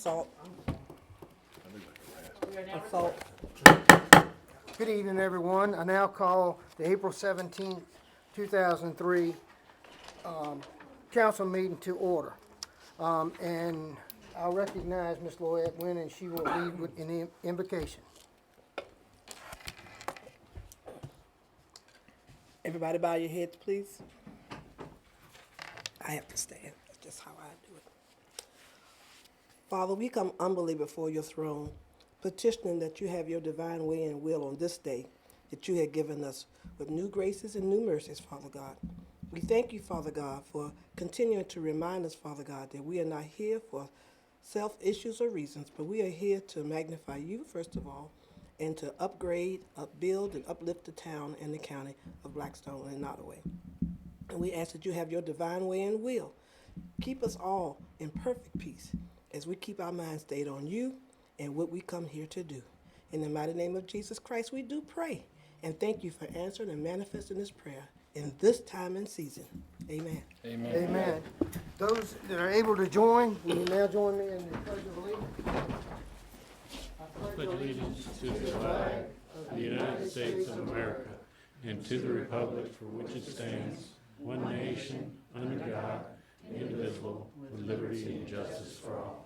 assault. Assault. Good evening, everyone. I now call the April 17th, 2003 council meeting to order. And I'll recognize Ms. Lloyd Wynn, and she will lead with an invocation. Everybody bow your heads, please. I have to stand. That's just how I do it. Father, we come humbly before your throne, petitioning that you have your divine way and will on this day that you have given us with new graces and new mercies, Father God. We thank you, Father God, for continuing to remind us, Father God, that we are not here for self-issues or reasons, but we are here to magnify you, first of all, and to upgrade, upbuild, and uplift the town and the county of Blackstone and Nottaway. And we ask that you have your divine way and will. Keep us all in perfect peace as we keep our minds stayed on you and what we come here to do. In the mighty name of Jesus Christ, we do pray. And thank you for answering and manifesting this prayer in this time and season. Amen. Amen. Those that are able to join, will you now join me in the Pledge of Allegiance? Pledge allegiance to the flag of the United States of America and to the republic for which it stands, one nation, under God, indivisible, with liberty and justice for all.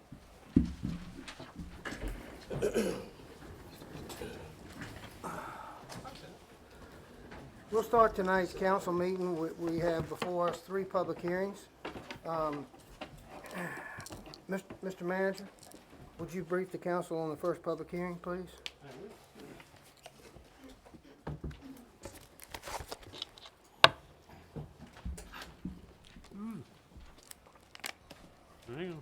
We'll start tonight's council meeting. We have before us 3 public hearings. Mr. Manager, would you brief the council on the first public hearing, please? Hang on.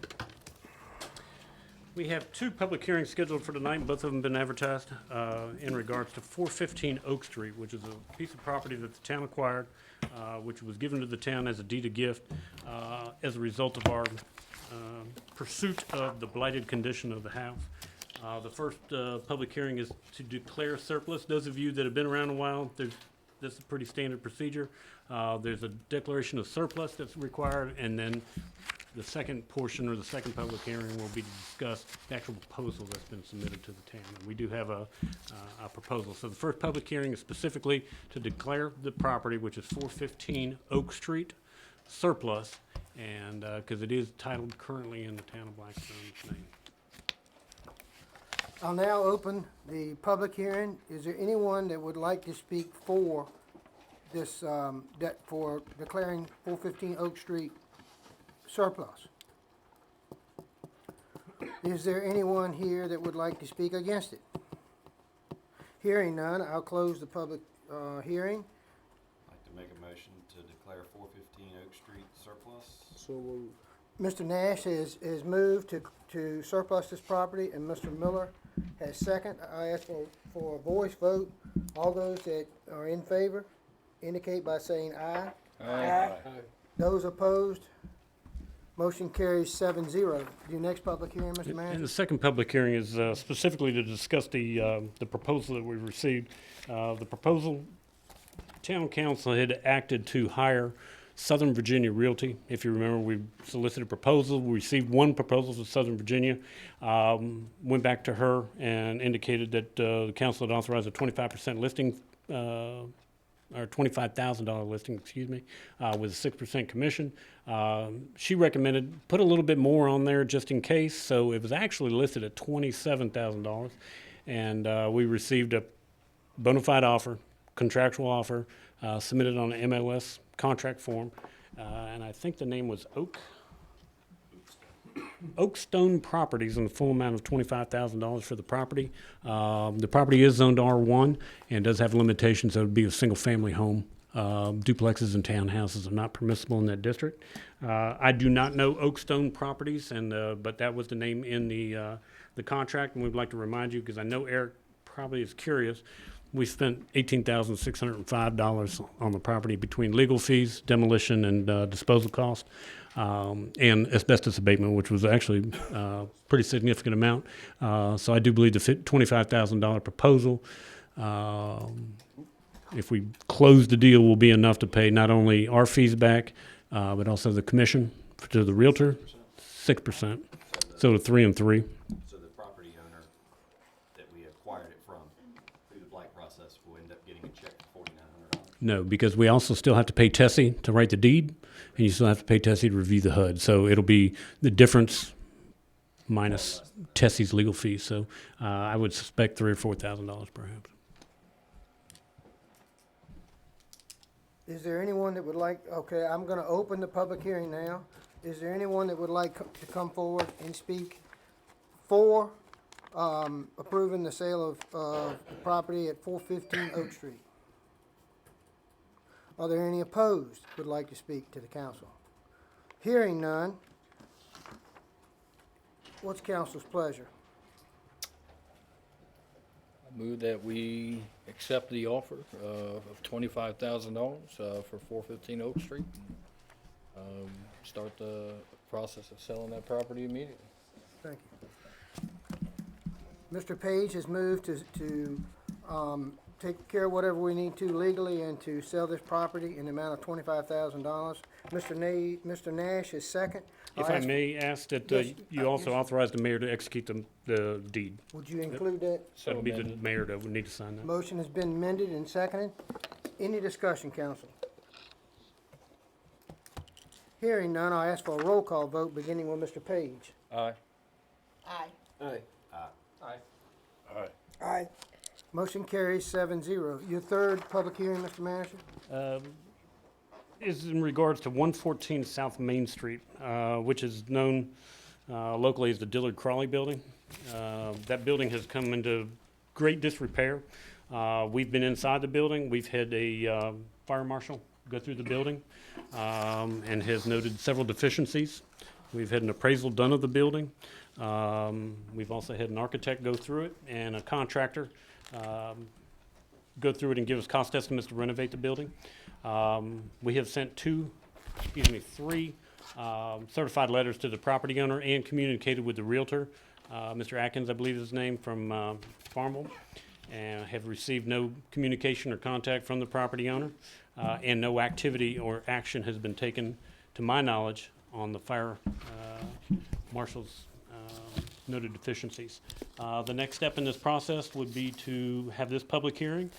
We have 2 public hearings scheduled for tonight. Both of them been advertised in regards to 415 Oak Street, which is a piece of property that the town acquired, which was given to the town as a deed of gift as a result of our pursuit of the blighted condition of the house. The first public hearing is to declare surplus. Those of you that have been around a while, this is a pretty standard procedure. There's a declaration of surplus that's required, and then the second portion, or the second public hearing, will be to discuss the actual proposal that's been submitted to the town. And we do have a proposal. So the first public hearing is specifically to declare the property, which is 415 Oak Street, surplus, and because it is titled currently in the town of Blackstone's name. I'll now open the public hearing. Is there anyone that would like to speak for this, for declaring 415 Oak Street surplus? Is there anyone here that would like to speak against it? Hearing none, I'll close the public hearing. I'd like to make a motion to declare 415 Oak Street surplus. Mr. Nash has moved to surplus this property, and Mr. Miller has second. I ask for a voice vote. All those that are in favor indicate by saying aye. Aye. Those opposed, motion carries 7-0. Your next public hearing, Mr. And Manager? the second public hearing is specifically to discuss the proposal that we received. The proposal, town council had acted to hire Southern Virginia Realty. If you remember, we solicited a proposal. We received 1 proposal from Southern Virginia. Went back to her and indicated that the council had authorized a 25% listing, or $25,000 listing, excuse me, with a 6% commission. She recommended put a little bit more on there just in case, so it was actually listed at $27,000, and we received a bona fide offer, contractual offer, submitted on an MLS contract form, and I think the name was Oakstone Properties, in the full amount of $25,000 for the property. The property is zoned R1 and does have limitations. That would be a single-family home. Duplexes and townhouses are not permissible in that district. I do not know Oakstone Properties, but that was the name in the contract, and we'd like to remind you, because I know Eric probably is curious, we spent $18,605 on the property between legal fees, demolition, and disposal costs, and asbestos abatement, which was actually a pretty significant amount. So I do believe the $25,000 proposal, if we close the deal, will be enough to pay not only our fees back, but also the commission to the realtor, 6%. So the 3 and 3. So the property owner that we acquired it from through the blight process will end up getting a check for $4,900. No, because we also still have to pay Tessie to write the deed, and you still have to pay Tessie to review the HUD. So it'll be the difference minus Tessie's legal fees. So I would suspect $3,000 or $4,000 perhaps. Is there anyone that would like, okay, I'm gonna open the public hearing now. Is there anyone that would like to come forward and speak for, approving the sale of, the property at 415 Oak Street? Are there any opposed who would like to speak to the council? Hearing none, what's council's pleasure? I move that we accept the offer of $25,000 for 415 Oak Street. and Start the process of selling that property immediately. Thank you. Mr. Page has moved to take care of whatever we need to legally and to sell this property in the amount of $25,000. Mr. Nash is second. If I'll I ask- may ask that Yes, you also yes. authorize the mayor to execute the deed. Would you include that? So That'd be the amended. mayor that would need to sign that. Motion has been amended and seconded. Any discussion, council? Hearing none, I'll ask for a roll call vote, beginning with Mr. Page. Aye. Aye. Motion carries 7-0. Your third public hearing, Mr. Manager? Is in regards to 114 South Main Street, which is known locally as the Dillard Crawley Building. That building has come into great disrepair. We've been inside the building. We've had a fire marshal go through the building and has noted several deficiencies. We've had an appraisal done of the building. We've also had an architect go through it and a contractor go through it and give us cost estimates to renovate the building. We have sent three certified letters to the property owner and communicated with the realtor, Mr. Atkins, I believe is his name, from Farmville, and have received no communication or contact from the property owner, and no activity or action has been taken, to my knowledge, on the fire marshal's noted deficiencies. The next step in this process would be to have this public hearing.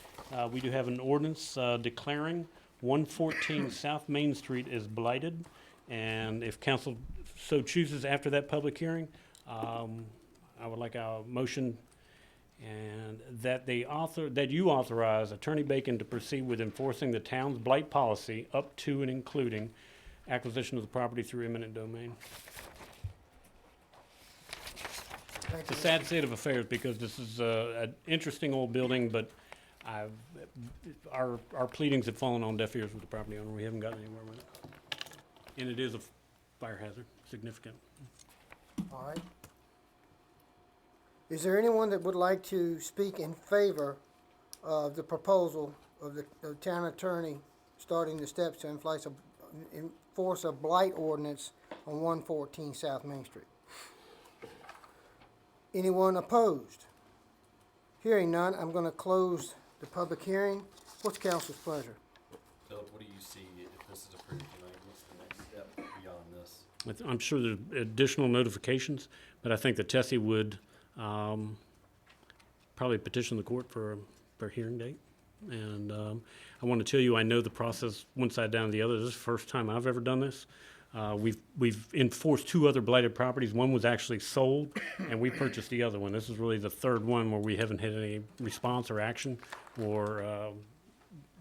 We do have an ordinance declaring 114 South Main Street is blighted, and if council so chooses after that public hearing, I would like a motion and that you authorize Attorney Bacon to proceed with enforcing the town's blight policy up to and including acquisition of the property through eminent domain. Thank It's a you. sad state of affairs because this is an interesting old building, but our pleadings have fallen on deaf ears with the property owner. We haven't gotten anywhere with it. And it is a fire hazard, significant. All right. Is there anyone that would like to speak in favor of the proposal of the town attorney starting the steps to enforce a blight ordinance on 114 South Main Street? Anyone opposed? Hearing none, I'm going to close the public hearing. What's council's pleasure? Philip, what do you see if this is approved tonight? What's the next step beyond this? I'm sure there's additional notifications, but I think that Tessie would probably petition the court for a hearing date. And I want to tell you, I know the process one side down to the other. This is the first time I've ever done this. We've enforced two other blighted properties. One was actually sold, and we purchased the other one. This is really the third one where we haven't had any response or action, or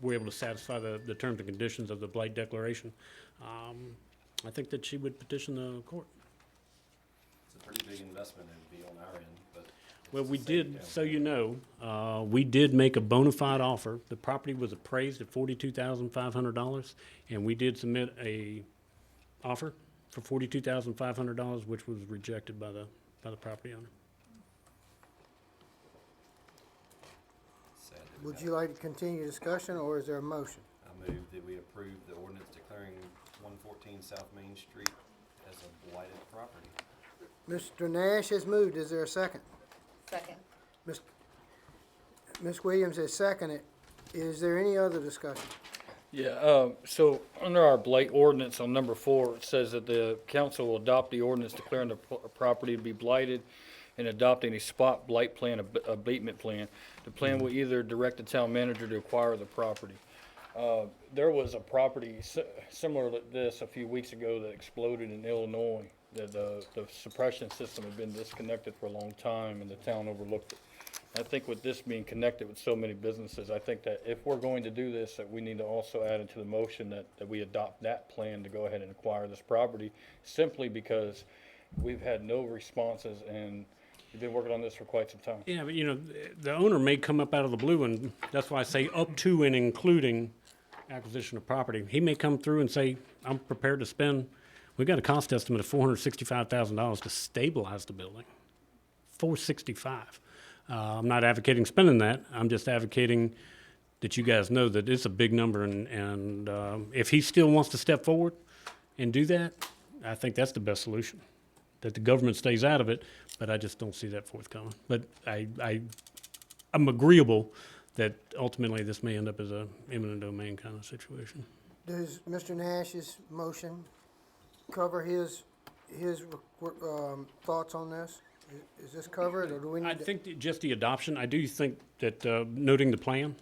we're able to satisfy the terms and conditions of the blight declaration. I think that she would petition the court. It's a pretty big investment it'd be on our end, but. Well, we it's the same did, town. so you know, we did make a bona fide offer. The property was appraised at $42,500, and we did submit a offer for $42,500, which was rejected by the property owner. Sad that we Would have- you like to continue discussion, or is there a motion? I move that we approve the ordinance declaring 114 South Main Street as a blighted property. Mr. Nash has moved. Is there a second? Second. Ms. Williams has seconded. Is there any other discussion? Yeah, so under our blight ordinance on number 4, it says that the council will adopt the ordinance declaring the property to be blighted and adopting a spot blight plan, abatement plan. The plan will either direct the town manager to acquire the property. There was a property similar to this a few weeks ago that exploded in Illinois. The suppression system had been disconnected for a long time and the town overlooked it. I think with this being connected with so many businesses, I think that if we're going to do this, that we need to also add into the motion that we adopt that plan to go ahead and acquire this property, simply because we've had no responses and we've been working on this for quite some time. Yeah, but you know, the owner may come up out of the blue, and that's why I say up to and including acquisition of property. He may come through and say, I'm prepared to spend, we got a cost estimate of $465,000 to stabilize the building. $465,000. I'm not advocating spending that. I'm just advocating that you guys know that it's a big number, and if he still wants to step forward and do that, I think that's the best solution. That the government stays out of it, but I just don't see that forthcoming. But I'm agreeable that ultimately this may end up as a eminent domain kind of situation. Does Mr. Nash's motion cover his thoughts on this? Is this covered, or do we I need to? think that just the adoption, I do think that noting the plan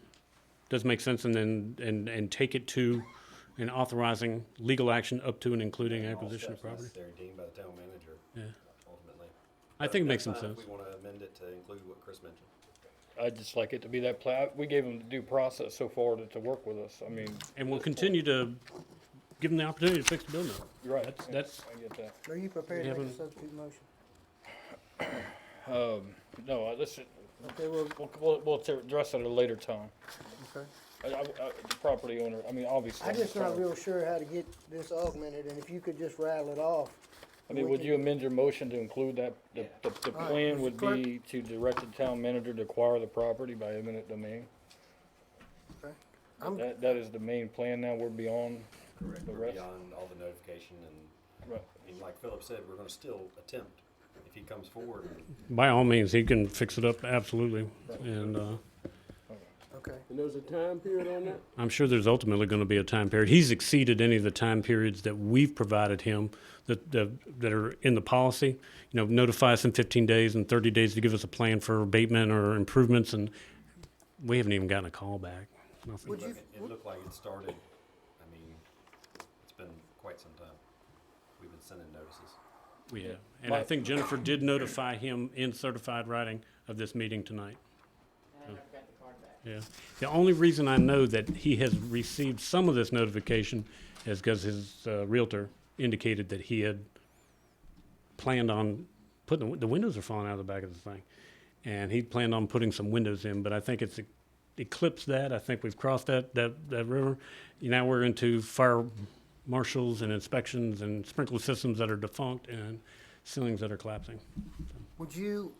does make sense, and then, and take it to and authorizing legal action up to and including All acquisition of steps property. necessary deemed by the town manager, Yeah, ultimately. I think it makes some That's fine sense. if we want to amend it to include what Chris mentioned. I'd just like it to be that plan. We gave him the due process so far to work with us. I mean. And we'll continue to give them the opportunity to fix the building. You're right. That's- I get that. Are you prepared to make a haven't- substitute motion? No, this is, Okay, well, we'll address it at a later time. okay. The property owner, I mean, obviously. I'm just not real sure how to get this augmented, and if you could just rattle it off. I mean, would you amend your motion to include that, the All right, plan Mr. would be to direct the town manager to acquire the property by eminent domain? Okay. I'm, That is the main plan now, we're beyond Correct. the We're rest. beyond all the notification and, Right. I mean, like Philip said, we're going to still attempt if he comes forward. By all means, he can fix it up, absolutely. And okay. And there's a time period on that? I'm sure there's ultimately going to be a time period. He's exceeded any of the time periods that we've provided him that are in the policy. You know, notify us in 15 days and 30 days to give us a plan for abatement or improvements, and we haven't even gotten a call back. Nothing. Would you- It looked like it started, I mean, it's been quite some time. We've been sending notices. We have. And I think Jennifer did notify him in certified writing of this meeting tonight. Yeah. The only reason I know that he has received some of this notification is because his realtor indicated that he had planned on putting, the windows are falling out of the back of the thing. And he planned on putting some windows in, but I think it's eclipsed that. I think we've crossed that river. Now we're into fire marshals and inspections and sprinkler systems that are defunct and ceilings that are collapsing. Would you,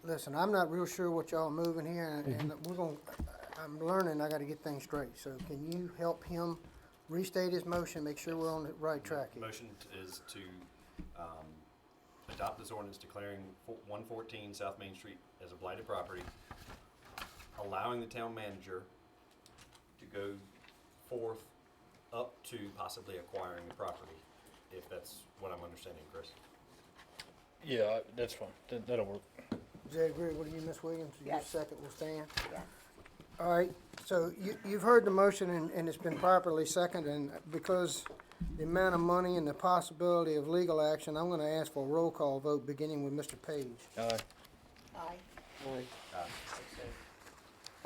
listen, I'm not real sure what y'all are moving here, and we're gonna, I'm learning, I gotta get things straight. So can you help him restate his motion, make sure we're on the right track The here? motion is to adopt this ordinance declaring 114 South Main Street as a blighted property, allowing the town manager to go forth up to possibly acquiring the property, if that's what I'm understanding, Chris. Yeah, that's fine. That'll work. Does that agree with you, Ms. Williams? Your Yes. second will stand? Yes. All right, so you've heard the motion and it's been properly seconded, and because the amount of money and the possibility of legal action, I'm gonna ask for a roll call vote, beginning with Mr. Page. Aye.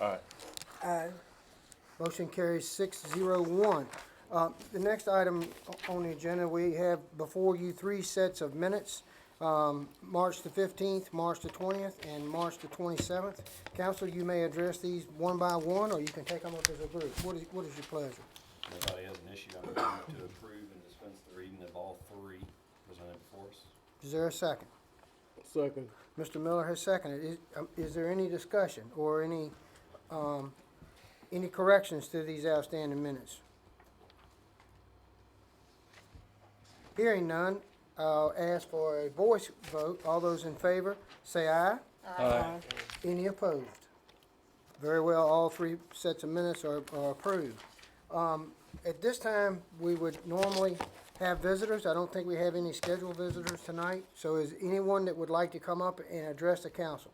Aye. Aye. Motion carries 6-0-1. The next item on the agenda, we have before you 3 sets of minutes, March the 15th, March the 20th, and March the 27th. Council, you may address these one by one, or you can take them up as a group. What is your pleasure? Nobody has an issue, I'm going to approve and dispense the reading of all 3 presented before us. Is there a second? Second. Mr. Miller has seconded. Is there any discussion or any corrections to these outstanding minutes? Hearing none, I'll ask for a voice vote. All those in favor, say aye. Aye. Any opposed? Very well, all three sets of minutes are approved. At this time, we would normally have visitors. I don't think we have any scheduled visitors tonight. So is anyone that would like to come up and address the council?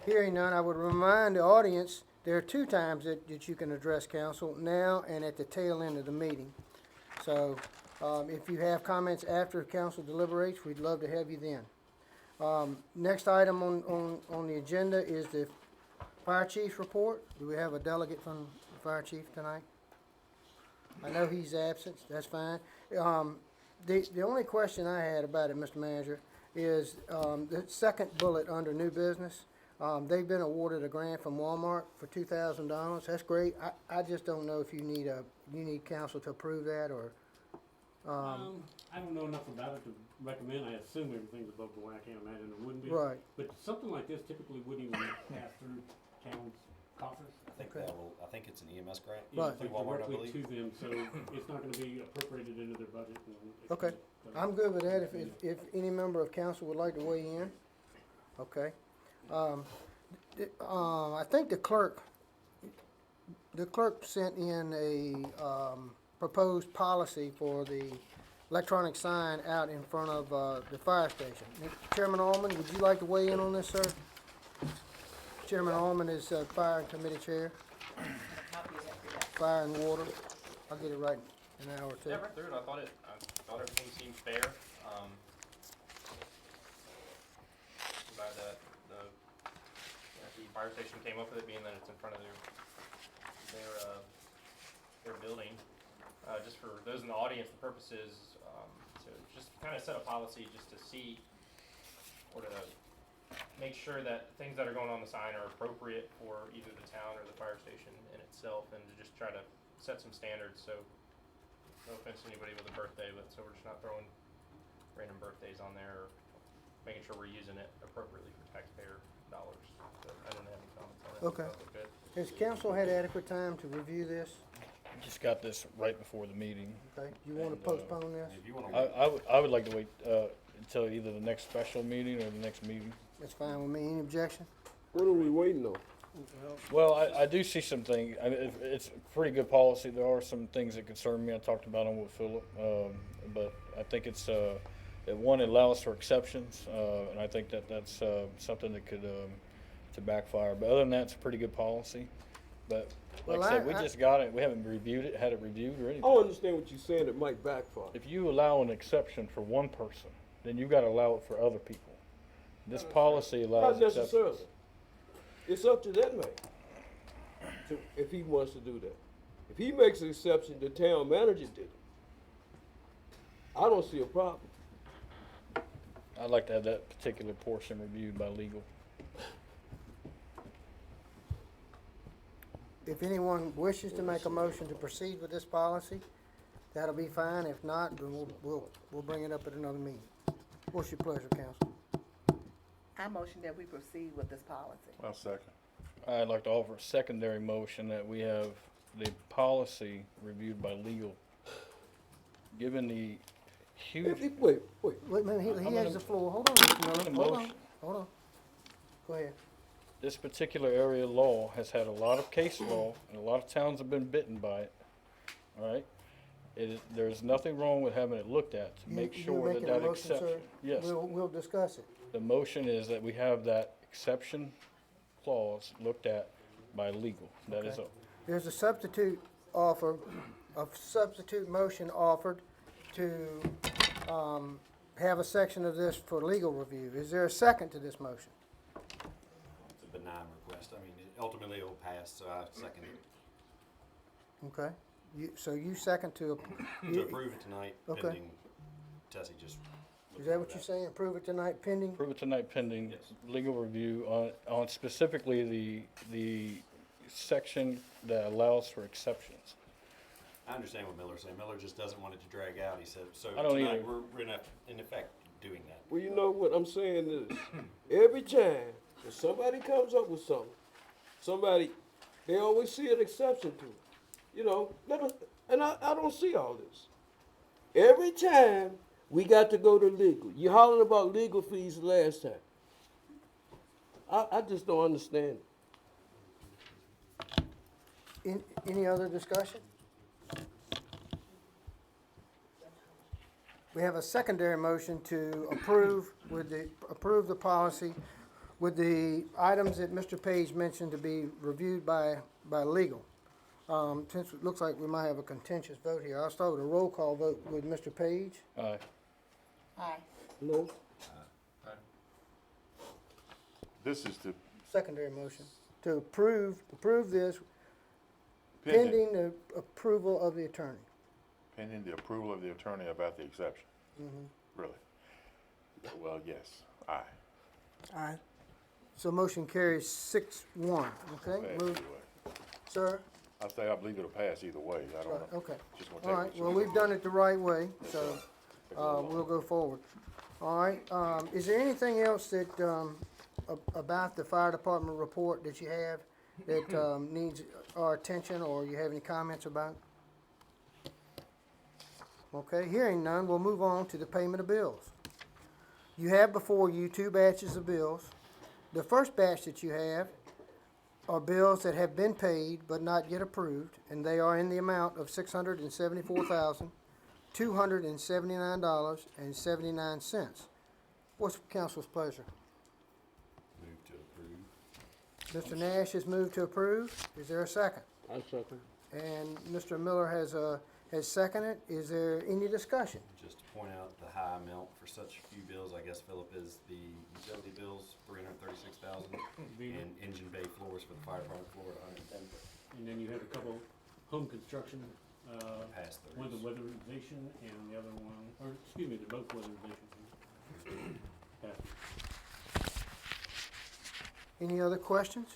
Hearing none, I would remind the audience, there are two times that you can address council, now and at the tail end of the meeting. So, if you have comments after council deliberates, we'd love to have you then. Next item on the agenda is the fire chief's report. Do we have a delegate from the fire chief tonight? I know he's absent, that's fine. The only question I had about it, Mr. Manager, is, the second bullet under new business. They've been awarded a grant from Walmart for $2,000. That's great. I just don't know if you need council to approve that, or, I don't know enough about it to recommend. I assume everything's above the I can't imagine it wouldn't be. right. But something like this typically wouldn't even pass through town's coffers. I think it's an EMS grant. You know, Right. it's like Through Walmart, I directly believe. to them, so it's not gonna be appropriated into their budget. And it's Okay. gonna- I'm good with that, if any member of council would like to weigh in. Okay. I think the clerk sent in a, proposed policy for the electronic sign out in front of, the fire station. Chairman Allman, would you like to weigh in on this, sir? Chairman Allman is, fire committee chair, fire and water. I'll get it right in an hour or two. Yeah, read through it. I thought everything seemed fair. Glad that the fire station came up with it, being that it's in front of their building. Just for those in the audience, the purpose is to just kind of set a policy just to see, or to make sure that things that are going on the sign are appropriate for either the town or the fire station in itself, and to just try to set some standards. So, no offense to anybody with a birthday, but so we're just not throwing random birthdays on there, or making sure we're using it appropriately for taxpayer dollars. So I don't have any comments on it. Okay. That looked good. Has council had adequate time to review this? Just got this right before the meeting. Okay, do you want to And, postpone this? If you wanna. I would like to wait, until either the next special meeting or the next meeting. That's fine with me. Any objection? What are we waiting on? Well, I do see some things, I mean, it's a pretty good policy. There are some things that concern me. I talked about them with Philip. But I think it's, it allows for exceptions, and I think that's, something that could, to backfire. But other than that, it's a pretty good policy. But like Well, I said, we I- just got it. We haven't reviewed it, had it reviewed or I anything. don't understand what you're saying, it might backfire. If you allow an exception for one person, then you gotta allow it for other people. This policy allows Not exceptions. necessarily. It's up to that man, if he wants to do that. If he makes an exception, the town manager did it. I don't see a problem. I'd like to have that particular portion reviewed by legal. If anyone wishes to make a motion to proceed with this policy, that'll be fine. If not, then we'll bring it up at another meeting. What's your pleasure, council? I motion that we proceed with this policy. I'll second. I'd like to offer a secondary motion that we have the policy reviewed by legal. Given the huge, Wait. Wait a minute, he I'm has in the floor. Hold on, Mr. Miller. in Hold on. motion. Hold on. Go ahead. this particular area of law has had a lot of case law, and a lot of towns have been bitten by it, all right? There's nothing wrong with having it looked at to make You're sure that making a that motion, sir? exception. Yes, We'll discuss it. the motion is that we have that exception clause looked at by legal. That is Okay. all. There's a substitute motion offered to, have a section of this for legal review. Is there a second to this motion? It's a benign request. I mean, ultimately it'll pass, so I second it. Okay, so you second to, To approve it tonight, Okay. pending Tessie just. is that what you're saying? Approve it tonight pending? Approve it tonight pending Yes. legal review on specifically the section that allows for exceptions. I understand what Miller's saying. Miller just doesn't want it to drag out, he said. So I don't tonight, either. we're in effect doing that. Well, you know what I'm saying is, every time that somebody comes up with something, they always see an exception to it. You know, I don't see all this. Every time we got to go to legal. You hollered about legal fees last time. I just don't understand it. Any other discussion? We have a secondary motion to approve the policy with the items that Mr. Page mentioned to be reviewed by legal. Since it looks like we might have a contentious vote here, I'll start with a roll call vote with Mr. Page. Aye. Aye. No? This is the Secondary motion to approve this pending, pending the approval of the attorney. pending the approval of the attorney about the exception. Really? Well, yes, aye. Aye. So motion carries 6-1, okay? Pass Move, either way. sir? I say I believe it'll pass either way. I don't know. Okay. Just gonna All take right, what you well, say. we've done it the right way, so Take a little we'll longer. go forward. All right, is there anything else that, about the fire department report that you have that needs our attention, or you have any comments about? Okay, hearing none, we'll move on to the payment of bills. You have before you 2 batches of bills. The first batch that you have are bills that have been paid but not yet approved, and they are in the amount of $674,279.79. What's council's pleasure? Move to approve. Mr. Nash has moved to approve. Is there a second? I second. And Mr. Miller has seconded. Is there any discussion? Just to point out the high amount for such few bills, I guess, Philip, is the utility bills, $336,000, and engine bay floors for the fire department floor at $110,000. And then you have a couple home construction, Pass one's a through. weatherization and the other one, or excuse me, they're both weatherizations. Pass. Any other questions?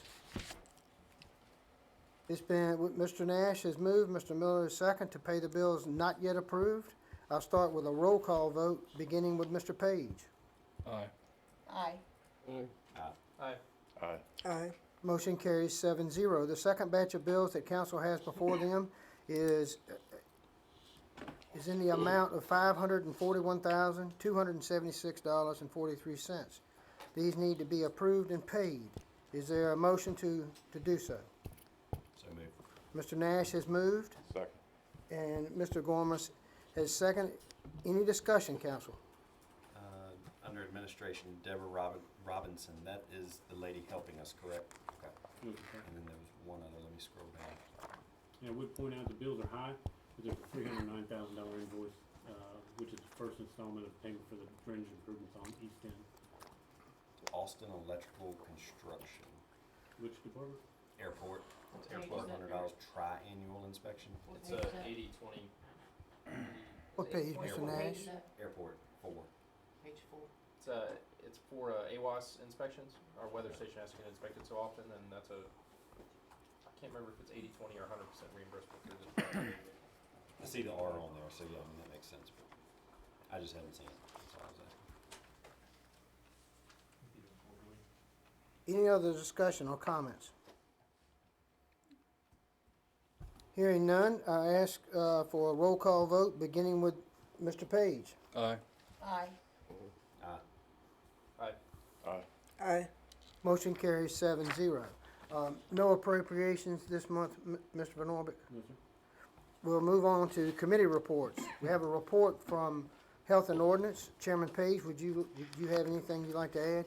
It's been, Mr. Nash has moved, Mr. Miller is second to pay the bills not yet approved. I'll start with a roll call vote, beginning with Mr. Page. Aye. Aye. Aye. Aye. Aye. Motion carries 7-0. The second batch of bills that council has before them is in the amount of $541,276.43. These need to be approved and paid. Is there a motion to do so? So move. Mr. Nash has moved, Second. and Mr. Gormas has seconded. Any discussion, council? Under administration, Deborah Robinson, that is the lady helping us, correct? Okay. And then there was one other, let me scroll down. And I would point out the bills are high, but there's a $309,000 invoice, which is the first installment of payment for the drainage improvements on East End. Austin Electrical Construction, Which department? Airport, It's airport. $1,200 tri-annual inspection. It's a 80/20. What page, Mr. Nash? Airport, 4. Page 4. It's for AWAS inspections. Our weather station has to get inspected so often, and that's I can't remember if it's 80/20 or 100% reimbursable through the. I see the R on there, so yeah, I mean, that makes sense, but I just haven't seen it, that's all I was asking. Any other discussion or comments? Hearing none, I ask for a roll call vote, beginning with Mr. Page. Aye. Aye. Aye. Aye. Aye. Motion carries 7-0. No appropriations this month, Mr. Van Orbeck. No, sir. We'll move on to committee reports. We have a report from Health and Ordinance. Chairman Page, do you have anything you'd like to add?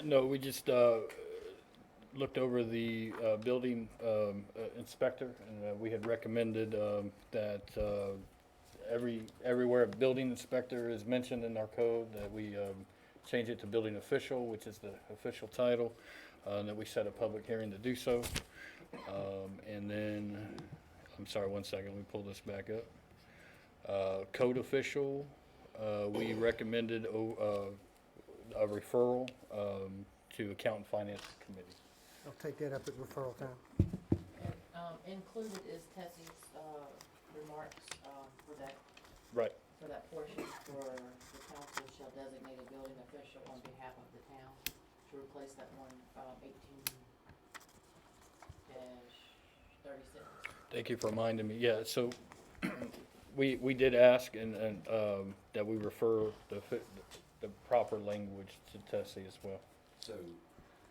No, we just looked over the building inspector, and we had recommended that everywhere a building inspector is mentioned in our code, that we change it to building official, which is the official title, and that we set a public hearing to do so. And then, I'm sorry, one second, let me pull this back up. Code official, we recommended a referral to Accountant Finance Committee. I'll take that up at referral time. And included is Tessie's remarks for that Right. portion where the council shall designate a building official on behalf of the town to replace that one 18-36. Thank you for reminding me. Yeah, so we did ask and that we refer the proper language to Tessie as well. So,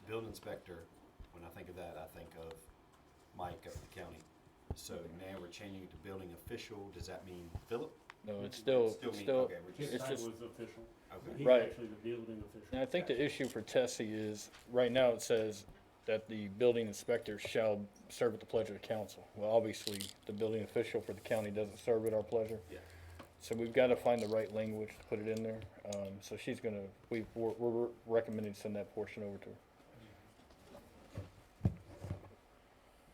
building inspector, when I think of that, I think of Mike up in the county. So now we're changing it to building official. Does that mean Philip? No, it's still, me. still, Okay, we're His just, It's title just- is official. okay. He's Right. actually the building official. and I think the issue for Tessie is, right now it says that the building inspector shall serve at the pleasure of council. Well, obviously, the building official for the county doesn't serve at our pleasure. Yeah. So we've gotta find the right language to put it in there. So she's gonna, we're recommending to send that portion over to her.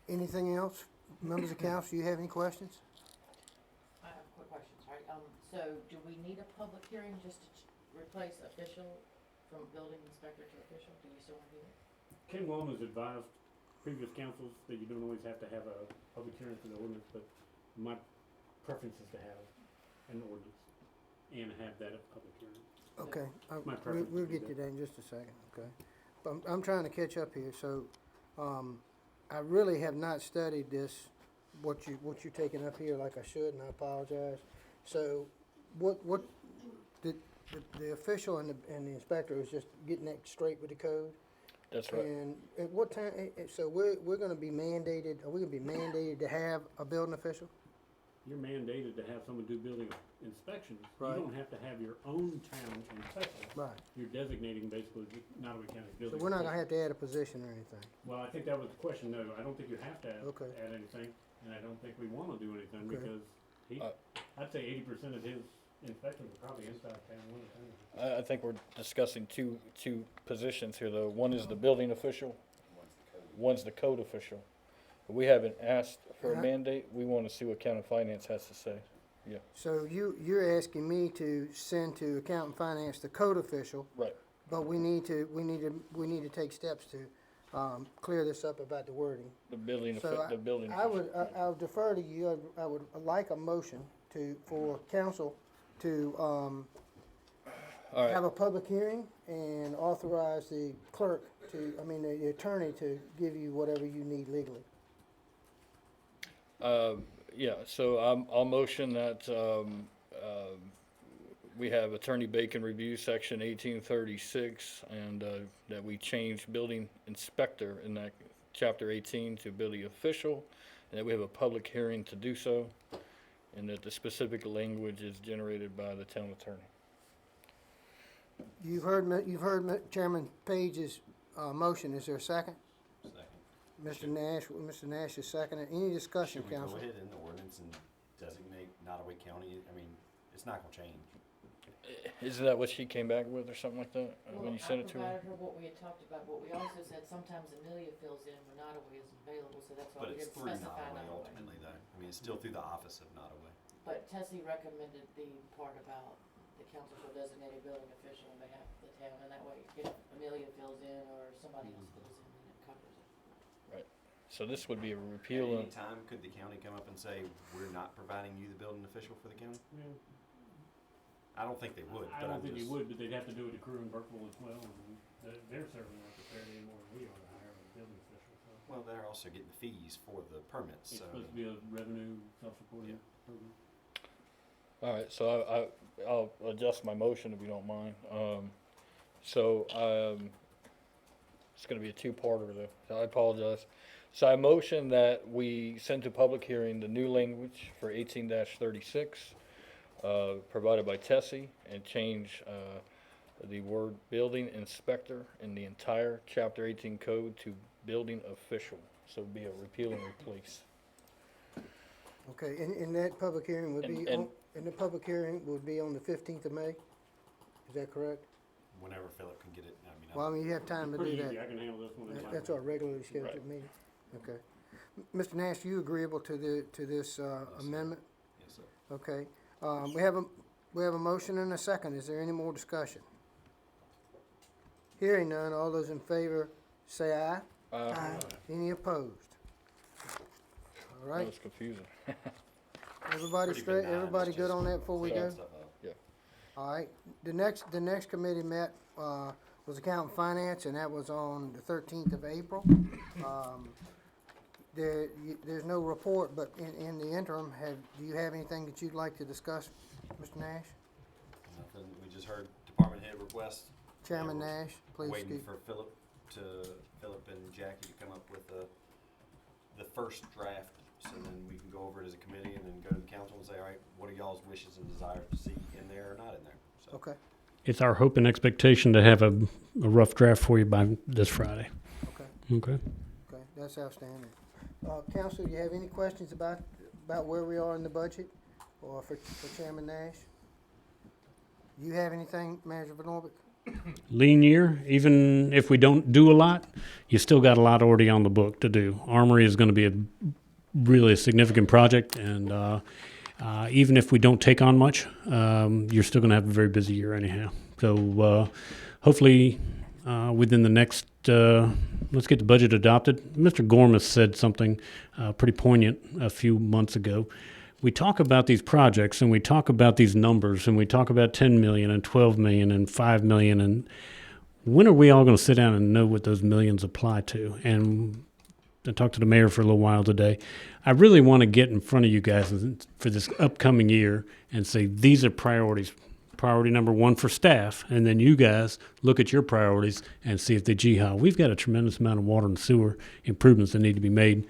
Anything else? Members of council, you have any questions? I have a quick question, sorry. So do we need a public hearing just to replace official from building inspector to official? Do you still want to do it? Ken Wong has advised previous councils that you don't always have to have a public hearing for the ordinance, but my preference is to have an ordinance and have that at public hearing. Okay, My we'll, preference we'll would be get to that. that in just a second, okay? But I'm trying to catch up here, so, I really have not studied this, what you're taking up here like I should, and I apologize. So, what, the official and the inspector is just getting that straight with the code? That's right. And at what time, so we're gonna be mandated, are we gonna be mandated to have a building official? You're mandated to have someone do building inspections. Right. You don't have to have your own town inspector. Right. You're designating basically the Nottaway County So building. we're not gonna inspector. have to add a position or anything? Well, I think that was the question. No, I don't think you have to Okay. add anything, and I don't think we wanna do anything Okay. because he, Uh, I'd say 80% of his inspectors are probably inside town limits. I think we're discussing two positions here, though. One is the building official, one's the code official. We haven't asked for a Yeah. mandate. We want to see what county finance has to say. So you're asking me to send to accountant finance the code official, Right. but we need to take steps to, clear this up about the wording. The building, So the building. I'll defer to you, I would like a motion for council to, All have right, a public hearing and authorize the clerk the attorney to give you whatever you need legally. yeah, so I'll motion that, we have Attorney Bacon review section 1836 and, that we change building inspector in that chapter 18 to building official, and that we have a public hearing to do so, and that the specific language is generated by the town attorney. You've heard Chairman Page's, motion, is there a second? Second. Mr. Nash is second. Any discussion, Should we go council? ahead in the ordinance and designate Nottaway County? I mean, it's not gonna change. Isn't that what she came back with or something like that, when you sent it to I her? provided her what we had talked about, but we also said sometimes Amelia fills in when Nottaway isn't available, so that's why But we it's didn't through specify Nottaway Nottaway. ultimately though. I mean, it's still through the office of Nottaway. But Tessie recommended the part about the council shall designate a building official on behalf of the town, and that way if Amelia fills in or somebody else fills in, then it covers it. So this would be a At repeal any of, time, could the county come up and say, we're not providing you the building official for the county? Yeah. I don't think they would, I but don't I'm think you just, would, but they'd have to do it at Crew and Burkeville as well, and they're serving like a fair any more than we are to hire a building official, so. well, they're also getting the fees for the permits, It's so. supposed to be a revenue self-supporting program. all right, so I'll adjust my motion if you don't mind. It's gonna be a two-parter though, so I apologize. So I motion that we send to public hearing the new language for 18-36, provided by Tessie, and change, the word building inspector in the entire chapter 18 code to building official. So it'd be a repeal and replace. Okay, and that public hearing would be, And- the public hearing would be on the 15th of May? Is that correct? Whenever Philip can get it, I mean, Well, I mean, you have time to do Pretty that. easy, I can handle this one. in my That's way. our regularly scheduled Right. meeting. Okay. Mr. Nash, you agreeable to this sir. amendment? yes, sir. Okay. We have a motion and a second. Is there any more discussion? Hearing none, all those in favor say aye. Any opposed? All That right, was confusing. everybody Pretty straight, benign, everybody it's good just on that before we cleaning go? stuff up. All right, the next committee met, was accountant finance, and that was on the 13th of April. There's no report, but in the interim, do you have anything that you'd like to discuss, Mr. Nash? Nothing, we just heard department head request Chairman we're Nash, please Waiting speak. for Philip and Jackie to come up with the first draft, so then we can go over it as a committee and then go to the council and say, all right, what are y'all's wishes and desires to see in there or not in there? So Okay, It's our hope and expectation to have a rough draft for you by this Friday. okay, Okay? okay, that's outstanding. Council, do you have any questions about where we are in the budget, or for Chairman Nash? You have anything, Manager Van Orbeck? Lean year, even if we don't do a lot, you still got a lot already on the book to do. Armory is going to be a really significant project, and even if we don't take on much, you're still going to have a very busy year anyhow. So hopefully within the next, let's get the budget adopted. Mr. Gormas said something pretty poignant a few months ago. We talk about these projects and we talk about these numbers and we talk about 10 million and 12 million and 5 million, and when are we all going to sit down and know what those millions apply to? And I talked to the mayor for a little while today. I really want to get in front of you guys for this upcoming year and say these are priorities. Priority number one for staff, and then you guys look at your priorities and see if they jihad. We've got a tremendous amount of water and sewer improvements that need to be made,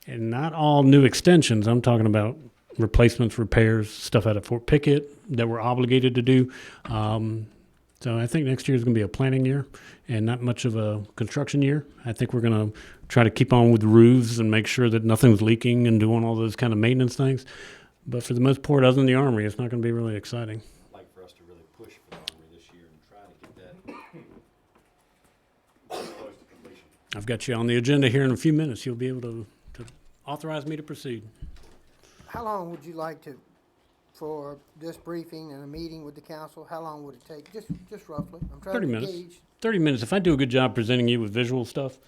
and not all new extensions. I'm talking about replacements, repairs, stuff out at Fort Pickett that we're obligated to do. So I think next year is going to be a planning year and not much of a construction year. I think we're going to try to keep on with the roofs and make sure that nothing's leaking and doing all those kind of maintenance things. But for the most part, other than the Armory, it's not going to be really exciting. I'd like for us to really push for the Armory this year and try to get that close to completion. I've got you on the agenda here in a few minutes. You'll be able to authorize me to proceed. How long would you like for this briefing and a meeting with the council? How long would it take? Just roughly. I'm trying 30 to minutes. gauge. 30 minutes. If I do a good job presenting you with visual stuff,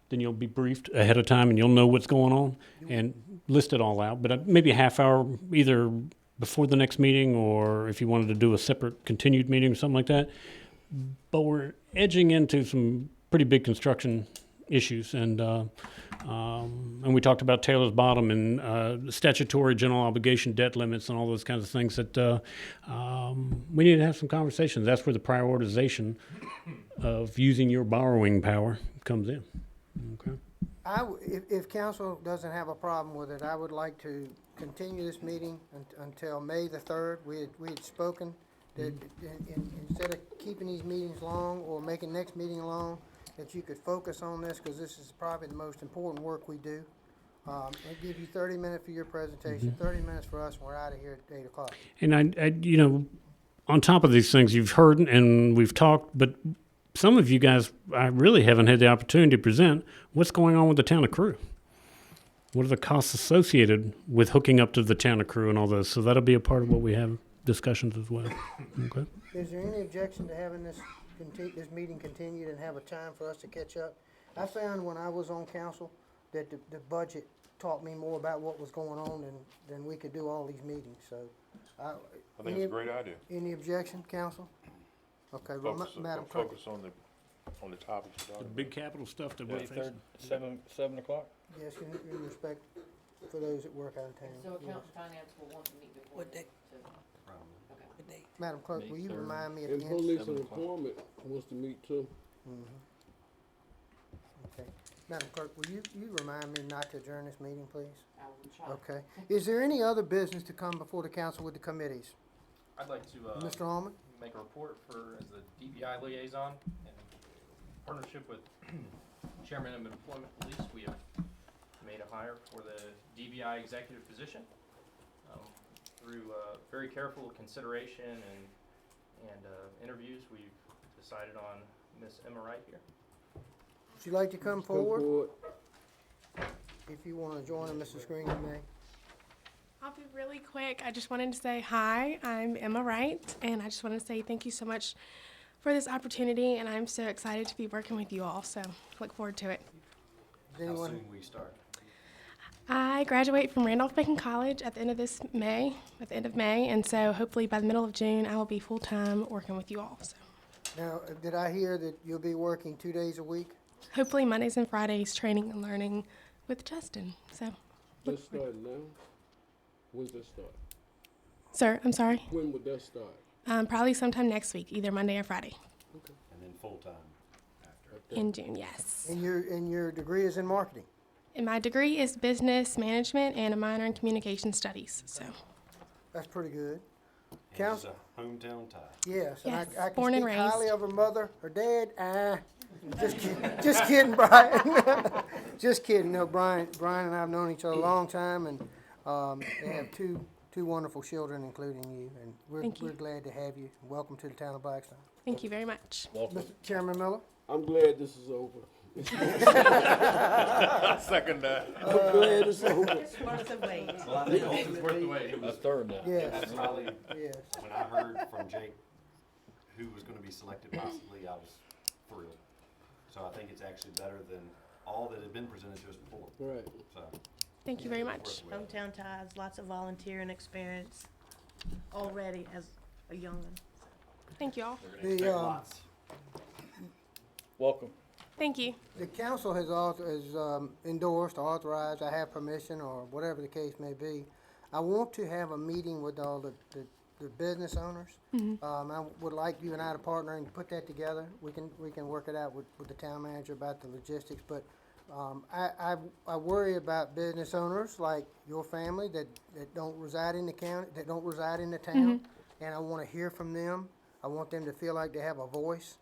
then you'll be briefed ahead of time and you'll know what's going on and list it all out. But maybe a half hour either before the next meeting, or if you wanted to do a separate continued meeting or something like that. But we're edging into some pretty big construction issues, and we talked about Taylor's Bottom and statutory general obligation debt limits and all those kinds of things that we need to have some conversations. That's where the prioritization of using your borrowing power comes in. Okay. If council doesn't have a problem with it, I would like to continue this meeting until May the 3rd. We had spoken that instead of keeping these meetings long or making next meeting long, that you could focus on this, because this is probably the most important work we do. And give you 30 minutes for your presentation, 30 minutes for us, and we're out of here at 8 o'clock. And I, on top of these things, you've heard and we've talked, but some of you guys, I really haven't had the opportunity to present what's going on with the town of Crewe. What are the costs associated with hooking up to the town of Crewe and all those? So that'll be a part of what we have discussions as well. Okay. Is there any objection to having this meeting continued and have a time for us to catch up? I found when I was on council that the budget taught me more about what was going on than we could do all these meetings, so. I think it's a great idea. Any objection, council? Okay, well, Madam Clerk. Focus on the topics you're The talking big capital stuff that we're May facing. 3rd, 7 o'clock? Yes, in respect for those that work out of town. So yes. account and finance will want to meet before. What then, day? so- Probably. Okay. Good day. Madam Clerk, will you May 3rd. remind me at And the end? police 7 and o'clock. employment wants to meet too. Okay. Madam Clerk, will you remind me not to adjourn this meeting, please? I will try. Okay. Is there any other business to come before the council with the committees? I'd like to Mr. Almond? make a report as the DBI liaison in partnership with Chairman of Employment Police. We have made a hire for the DBI executive position. Through very careful consideration and interviews, we've decided on Miss Emma Wright here. Would you like to come Come forward? If you want to join us, Mrs. Green, you may. I'll be really quick. I just wanted to say hi, I'm Emma Wright, and I just want to say thank you so much for this opportunity, and I'm so excited to be working with you all, so look forward to it. Does How anyone, soon we start? I graduate from Randolph-Macon College at the end of May, and so hopefully by the middle of June, I will be full-time working with you all. So now, did I hear that you'll be working 2 days a week? hopefully Mondays and Fridays, training and learning with Justin. So, Let's start now. When's that start? sir, I'm sorry. When would that start? Probably sometime next week, either Monday or Friday. and then full-time after. In June, yes. And your degree is in marketing? And my degree is business management and a minor in communication studies. So, That's pretty good. And it's Counsel? a hometown tie. Yes, and Yes, I can born and speak highly raised. of her mother, her dad, just kidding, Brian. Just kidding, no, Brian and I have known each other a long time, and, they have two wonderful children, including you, and Thank you. we're glad to have you. Welcome to the town of Blackstone. thank you very much. Welcome. Mr. Chairman Miller? I'm glad this is over. Second that. I'm glad it's over. It's worth the wait. Well, I think ultimately, I third that. Yes, that's probably, yes. when I heard from Jake who was gonna be selected possibly, I was thrilled. So I think it's actually better than all that had been presented to us before, Right. so. Thank you very much. Hometown ties, lots of volunteering experience already as a young one. Thank you all. We're gonna expect lots. Welcome. Thank you. The council has endorsed, authorized, I have permission, or whatever the case may be. I want to have a meeting with all the business owners. I would like you and I to partner and put that together. We can work it out with the town manager about the logistics, but I worry about business owners like your family that don't reside in the county, that don't reside in the town, and I want to hear from them. I want them to feel like they have a voice.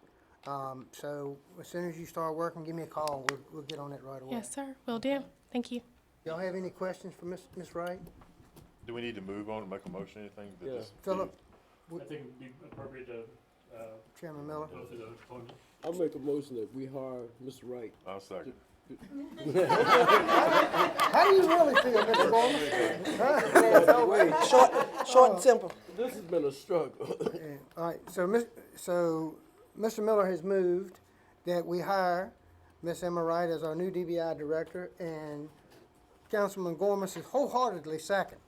So as soon as you start working, give me a call. We'll get on it right away. Yes, sir. Will do. Thank you. Y'all have any questions for Miss Wright? Do we need to move on and make a motion, anything? That Yeah. this- Philip, I think it'd be appropriate to, Chairman Miller? go through the appointment. I'll make a motion that we hire Mr. Wright. I'll second. How do you really feel, Mr. Bowman? Short and simple. This has been a struggle. Yeah. All right, so Mr. Miller has moved that we hire Miss Emma Wright as our new DBI director, and Councilman Gormas is wholeheartedly second.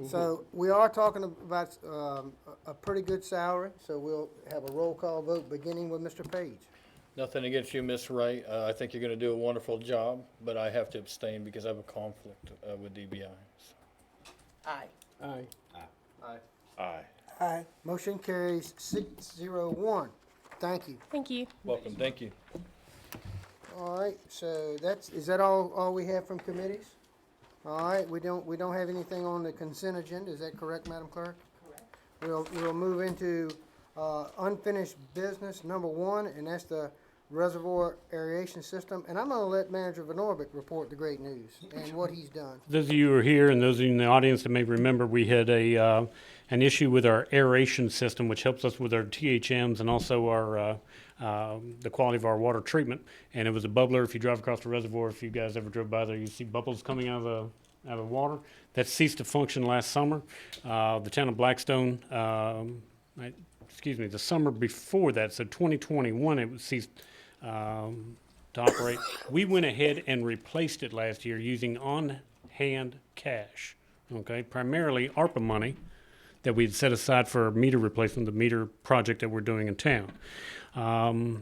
So we are talking about a pretty good salary, so we'll have a roll call vote beginning with Mr. Page. Nothing against you, Miss Wright. I think you're gonna do a wonderful job, but I have to abstain because I have a conflict with DBI. Aye. Aye. Aye. Aye. Motion carries 6-0-1. Thank you. Thank you. Welcome, thank you. All right, so is that all we have from committees? All right, we don't have anything on the consent agenda, is that correct, Madam Clerk? Correct. We'll move into, unfinished business number 1, and that's the reservoir aeration system. And I'm gonna let Manager Van Orbeck report the great news and what he's done. Those of you who are here and those of you in the audience that may remember, we had an issue with our aeration system, which helps us with our THMs and also our the quality of our water treatment. And it was a bubbler. If you drive across the reservoir, if you guys ever drove by there, you see bubbles coming out of the water. That ceased to function last summer. The town of Blackstone, the summer before that, so 2021, it was ceased to operate. We went ahead and replaced it last year using on-hand cash, okay? Primarily ARPA money that we'd set aside for meter replacement, the meter project that we're doing in town.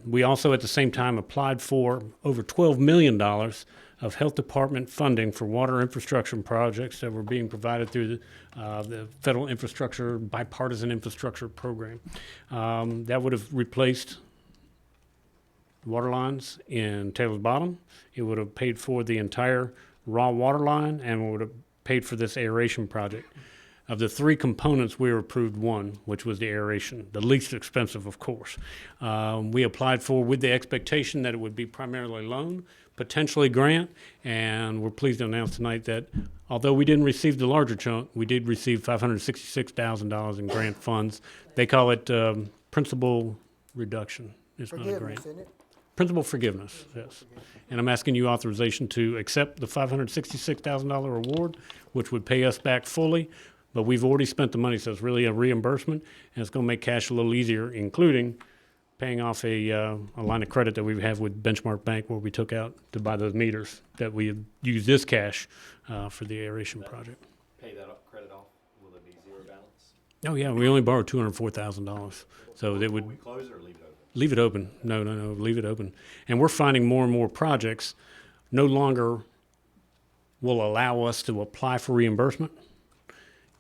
We also, at the same time, applied for over $12 million of health department funding for water infrastructure projects that were being provided through the federal infrastructure, bipartisan infrastructure program. That would have replaced water lines in Taylor's Bottom. It would have paid for the entire raw water line and would have paid for this aeration project. Of the 3 components, we were approved one, which was the aeration, the least expensive, of course. We applied for with the expectation that it would be primarily loan, potentially grant, and we're pleased to announce tonight that although we didn't receive the larger chunk, we did receive $566,000 in grant funds. They call it principal reduction. It's not a grant. Forgiveness, isn't it? Principal forgiveness, yes. And I'm asking you authorization to accept the $566,000 award, which would pay us back fully, but we've already spent the money, so it's really a reimbursement, and it's gonna make cash a little easier, including paying off a line of credit that we have with Benchmark Bank where we took out to buy those meters, that we use this cash for the aeration project. Pay that credit off, will it be zero balance? Oh, yeah, we only borrowed $204,000, so they would. Will we close it or leave it open? Leave it open. No, leave it open. And we're finding more and more projects no longer will allow us to apply for reimbursement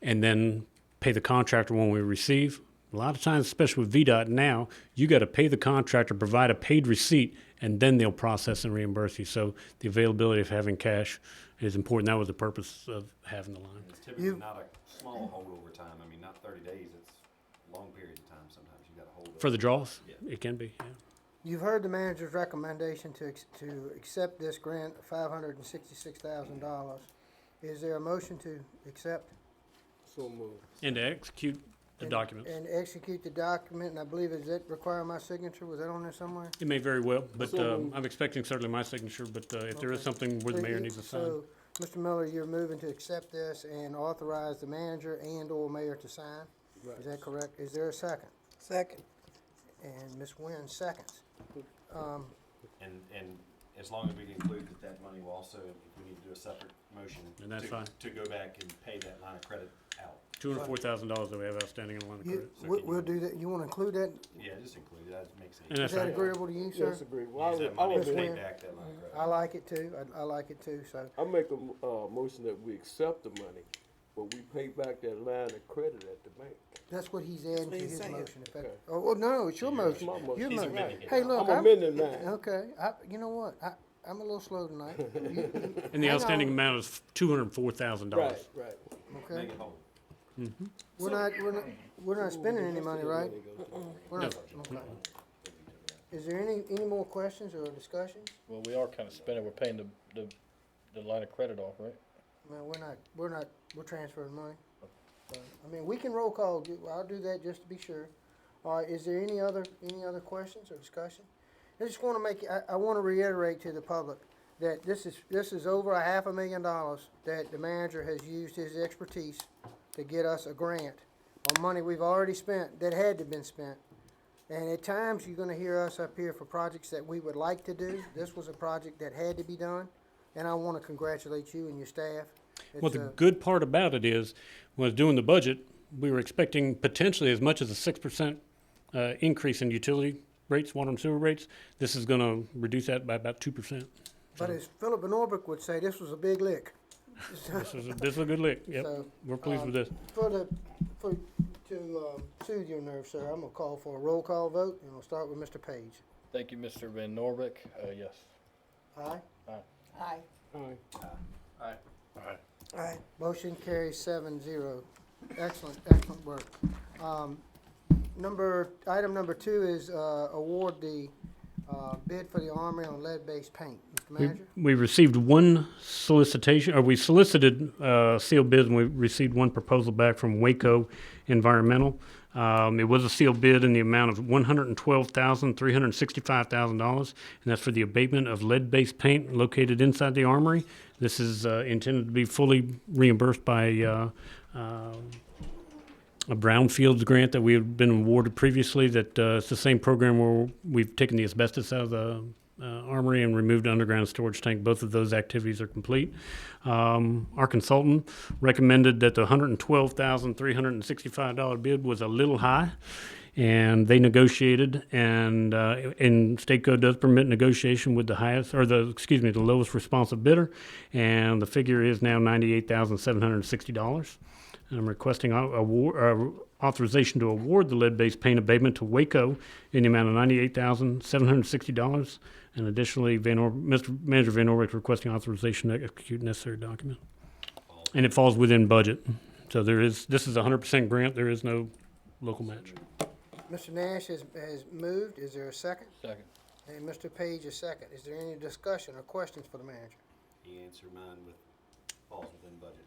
and then pay the contractor when we receive. A lot of times, especially with VDOT now, you got to pay the contractor, provide a paid receipt, and then they'll process and reimburse you. So the availability of having cash is important. That was the purpose of having the line. It's typically not a small holdover time. I mean, not 30 days. It's a long period of time. Sometimes you got to hold it. For the draws, Yeah. it can be, yeah. You've heard the manager's recommendation to accept this grant of $566,000. Is there a motion to accept? So moved. And to execute the documents. And execute the document, and I believe, does that require my signature? Was that on there somewhere? It may very well, but So- I'm expecting certainly my signature, but if there is Okay. something where the mayor needs to sign. So, Mr. Miller, you're moving to accept this and authorize the manager and/or mayor to sign? Is that correct? Is there a second? Second. And Ms. Nguyen seconds. And as long as we can include that money will also, if we need to do a separate motion. And that's fine. To go back and pay that line of credit out. $204,000 that we have outstanding in the line of credit. We'll do that. You wanna include that? Yeah, just include it. That makes And it. that's Is that fine. agreeable to you, sir? Yes, agree. Well, Use that I money would to pay Yes, back that line of credit. I like it too. I like it too, so. I make a motion that we accept the money, but we pay back that line of credit at the bank. That's what he's adding to what he's his saying. motion. In fact- Okay. Oh, no, it's your motion. My motion. Your He's motion. amending it. Hey, look, I'm amending mine. okay, you know what? I'm a little slow tonight. And the hang outstanding on. amount is $204,000. Right. Okay, Make it whole. we're not spending any money, right? We're not, okay. Is there any more questions or discussions? Well, we are kind of spending, we're paying the line of credit off, right? No, we're transferring money. So, I mean, we can roll call, I'll do that just to be sure. All right, is there any other questions or discussion? I just wanna I wanna reiterate to the public that this is over $500,000 that the manager has used his expertise to get us a grant on money we've already spent, that had to been spent. And at times, you're gonna hear us up here for projects that we would like to do. This was a project that had to be done, and I wanna congratulate you and your staff. Well, It's, the good part about it is, was doing the budget, we were expecting potentially as much as a 6% increase in utility rates, water and sewer rates. This is gonna reduce that by about 2%. But as Philip Norbrick would say, this was a big lick. This is a good lick, yep. So, We're pleased with this. To soothe your nerves, sir, I'm gonna call for a roll call vote, and we'll start with Mr. Page. Thank you, Mr. Van Norbeck. Yes. Aye? Aye. Aye. Aye. Motion carries 7-0. Excellent work. Item number 2 is, award the, bid for the Armory on lead-based paint. Mr. Manager? We received one solicitation, or we solicited sealed bids, and we received one proposal back from Waco Environmental. It was a sealed bid in the amount of $112,365,000, and that's for the abatement of lead-based paint located inside the armory. This is intended to be fully reimbursed by a brownfields grant that we had been awarded previously. That it's the same program where we've taken the asbestos out of the armory and removed the underground storage tank. Both of those activities are complete. Our consultant recommended that the $112,365 bid was a little high, and they negotiated, and state code does permit negotiation with the lowest responsive bidder, and the figure is now $98,760. I'm requesting authorization to award the lead-based paint abatement to Waco in the amount of $98,760. And additionally, Mr. Manager Van Orwick requesting authorization to execute necessary document. And it falls within budget. So this is a 100% grant. There is no local match. Mr. Nash has moved. Is there a second? Second. And Mr. Page is second. Is there any discussion or questions for the manager? He answered mine with, falls within budget.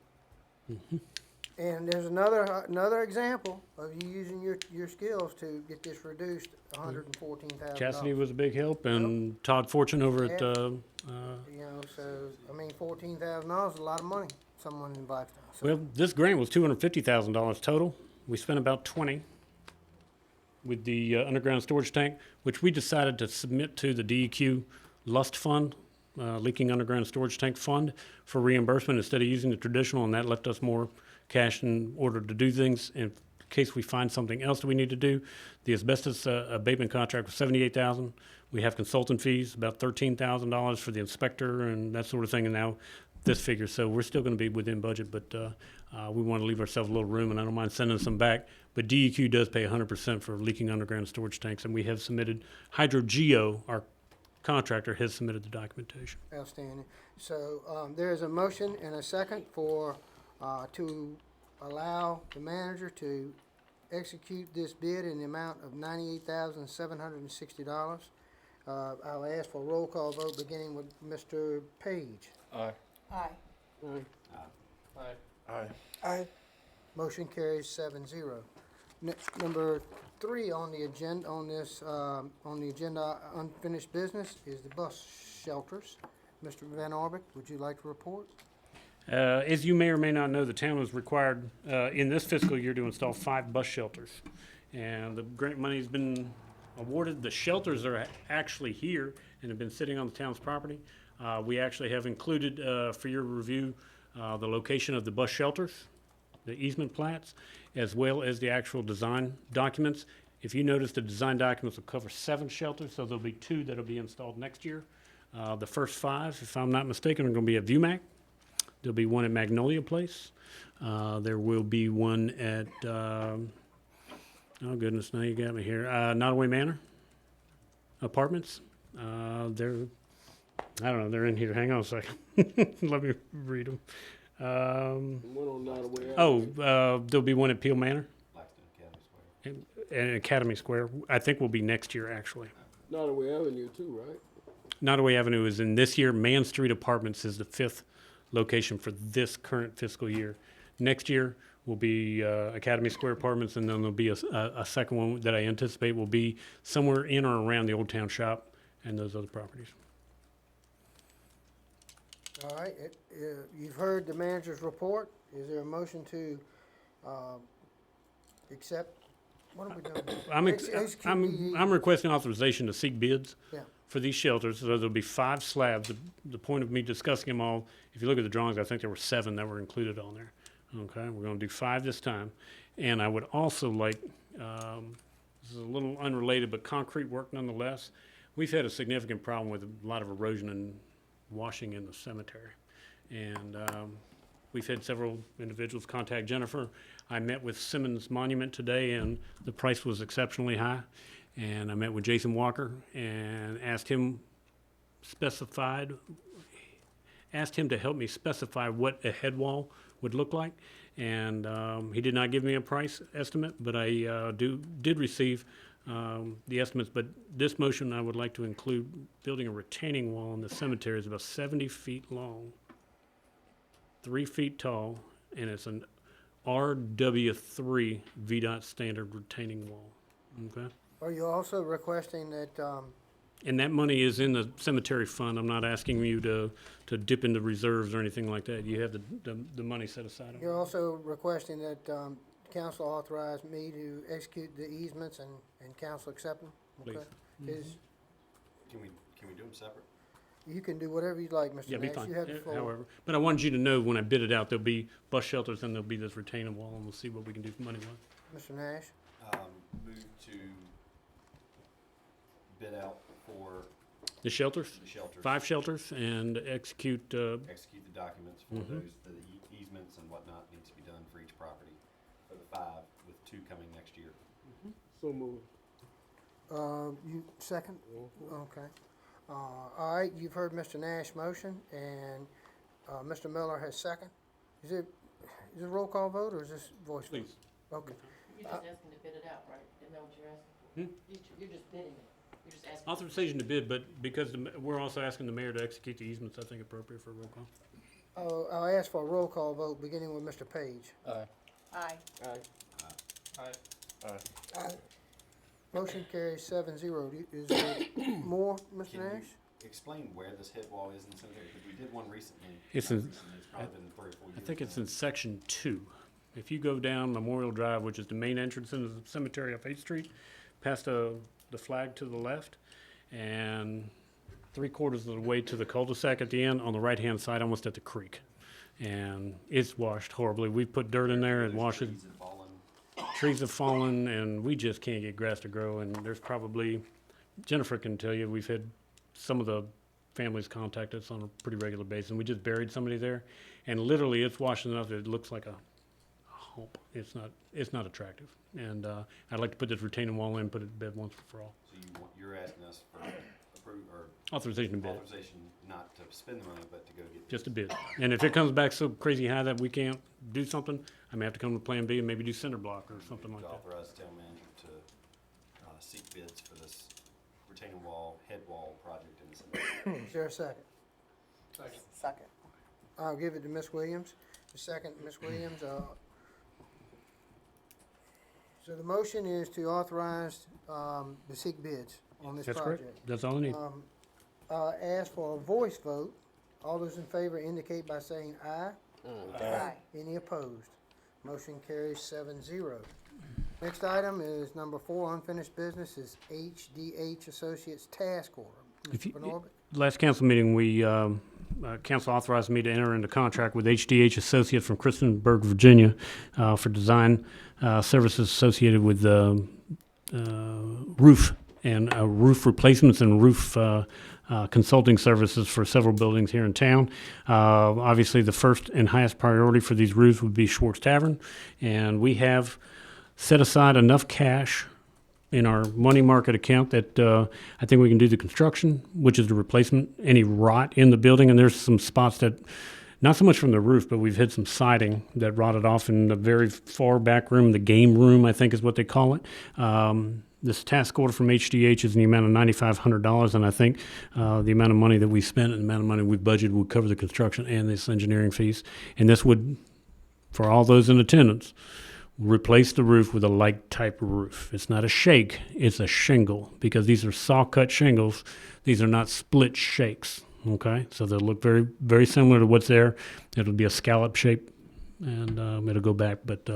And there's another example of you using your skills to get this reduced, $114,000. Chastity was a big help, and Todd Fortune over at, You know, so, I mean, $14,000 is a lot of money, someone in Blackstone. So, well, this grant was $250,000 total. We spent about 20 with the underground storage tank, which we decided to submit to the DEQ Lust Fund, Leaking Underground Storage Tank Fund, for reimbursement instead of using the traditional, and that left us more cash in order to do things in case we find something else that we need to do. The asbestos abatement contract was $78,000. We have consultant fees, about $13,000 for the inspector and that sort of thing, and now this figure. So we're still going to be within budget, but we want to leave ourselves a little room, and I don't mind sending some back. but DEQ does pay 100% for leaking underground storage tanks, and we have submitted, HydroGeo, our contractor, has submitted the documentation. Outstanding. So, there is a motion and a second for, to allow the manager to execute this bid in the amount of $98,760. I'll ask for a roll call vote, beginning with Mr. Page. Aye. Aye. Aye. Aye. Aye. Motion carries 7-0. Number 3 on the agenda, on the agenda, unfinished business, is the bus shelters. Mr. Van Orbeck, would you like to report? As you may or may not know, the town was required in this fiscal year to install 5 bus shelters. And the grant money's been awarded. The shelters are actually here and have been sitting on the town's property. We actually have included for your review the location of the bus shelters, the easement plats, as well as the actual design documents. If you notice, the design documents will cover 7 shelters, so there'll be 2 that'll be installed next year. The first 5, if I'm not mistaken, are going to be at VUMAC. There'll be one at Magnolia Place. There will be one at, oh goodness, now you got me here, Nottaway Manor Apartments. They're, I don't know, they're in here. Hang on a second. Let me read them. One on Nottaway There'll be one at Peel Manor Blackstone Academy Square. and Academy Square. I think will be next year, actually. Nottaway Avenue too, right? Nottaway Avenue is in this year. Man Street Apartments is the 5th location for this current fiscal year. Next year will be Academy Square Apartments, and then there'll be a second one that I anticipate will be somewhere in or around the Old Town Shop and those other properties. All right, you've heard the manager's report. Is there a motion to accept? What are we doing? I'm requesting authorization to seek bids Yeah. for these shelters. So there'll be 5 slabs. The point of me discussing them all, if you look at the drawings, I think there were 7 that were included on there. Okay, we're going to do 5 this time. And I would also like, this is a little unrelated, but concrete work nonetheless. We've had a significant problem with a lot of erosion and washing in the cemetery. And we've had several individuals contact Jennifer. I met with Simmons Monument today, and the price was exceptionally high. And I met with Jason Walker and asked him to help me specify what a head wall would look like. And he did not give me a price estimate, but I did receive the estimates. But this motion, I would like to include building a retaining wall in the cemetery is about 70 feet long, 3 feet tall, and it's an RW3 VDOT standard retaining wall. Okay? Are you also requesting that, And that money is in the cemetery fund. I'm not asking you to dip into reserves or anything like that. You have the money set aside. you're also requesting that council authorize me to execute the easements and council accept them? Please. Okay. Is, Can we do them separate? you can do whatever you'd like, Mr. Yeah, be Nash. fine. You have the floor. However, but I wanted you to know when I bid it out, there'll be bus shelters and there'll be this retaining wall, and we'll see what we can do money-wise. Mr. Nash? Move to bid out for The shelters, the shelters. 5 shelters, and execute, Execute the documents for those, the easements and whatnot needs to be done for each property for the 5, with 2 coming next year. So moved. You second? Okay. All right, you've heard Mr. Nash's motion, and Mr. Miller has second. Is it a roll call vote, or is this voice vote? please. Okay. You're just asking to bid it out, right? Isn't that what you're asking? You're just bidding it. You're just asking. Authorization to bid, but because we're also asking the mayor to execute the easements, I think appropriate for a roll call. I'll ask for a roll call vote, beginning with Mr. Page. Aye. Aye. Aye. Motion carries 7-0. Is there more, Mr. Can Nash? you explain where this head wall is in the cemetery? Because we did one recently. It's Not in- recently, it's probably been 3 or 4 years. I think it's now. in section 2. If you go down Memorial Drive, which is the main entrance into the cemetery off 8th Street, past the flag to the left, and 3/4 of the way to the cul-de-sac at the end, on the right-hand side, almost at the creek. And it's washed horribly. We put dirt in there and Those washed it. trees have fallen. Trees have fallen, and we just can't get grass to grow. And there's probably, Jennifer can tell you, we've had some of the families contact us on a pretty regular basis. And we just buried somebody there, and literally it's washing enough that it looks like a hump. It's not attractive. And I'd like to put this retaining wall in, put it to bed once and for all. So you're asking us for Authorization to bid, authorization not to spend the money, but to go get. just a bid. And if it comes back so crazy high that we can't do something, I may have to come to Plan B and maybe do cinder block or something like To that. authorize the town manager to seek bids for this retaining wall, head wall project in the center. Is there a second? Second. I'll give it to Ms. Williams. The second, Ms. Williams, so the motion is to authorize, the seek bids on this That's project. correct. That's all I need. Ask for a voice vote. All those in favor indicate by saying aye. Aye. Any opposed? Motion carries 7-0. Next item is number 4, unfinished business, is HDH Associates Task Order. If you- Mr. Van Orbeck? Last council meeting, council authorized me to enter into contract with HDH Associates from Christiansburg, Virginia, for design services associated with roof and roof replacements and roof consulting services for several buildings here in town. Obviously, the first and highest priority for these roofs would be Schwartz Tavern, and we have set aside enough cash in our money market account that I think we can do the construction, which is the replacement, any rot in the building. And there's some spots that, not so much from the roof, but we've hit some siding that rotted off in the very far back room, the game room, I think is what they call it. This task order from HDH is in the amount of $9,500, and I think the amount of money that we spent and the amount of money we've budgeted would cover the construction and this engineering fees. And this would, for all those in attendance, replace the roof with a light type roof. It's not a shake, it's a shingle, because these are saw cut shingles. These are not split shakes, okay? So they'll look very, very similar to what's there. It'll be a scallop shape, and it'll go back. But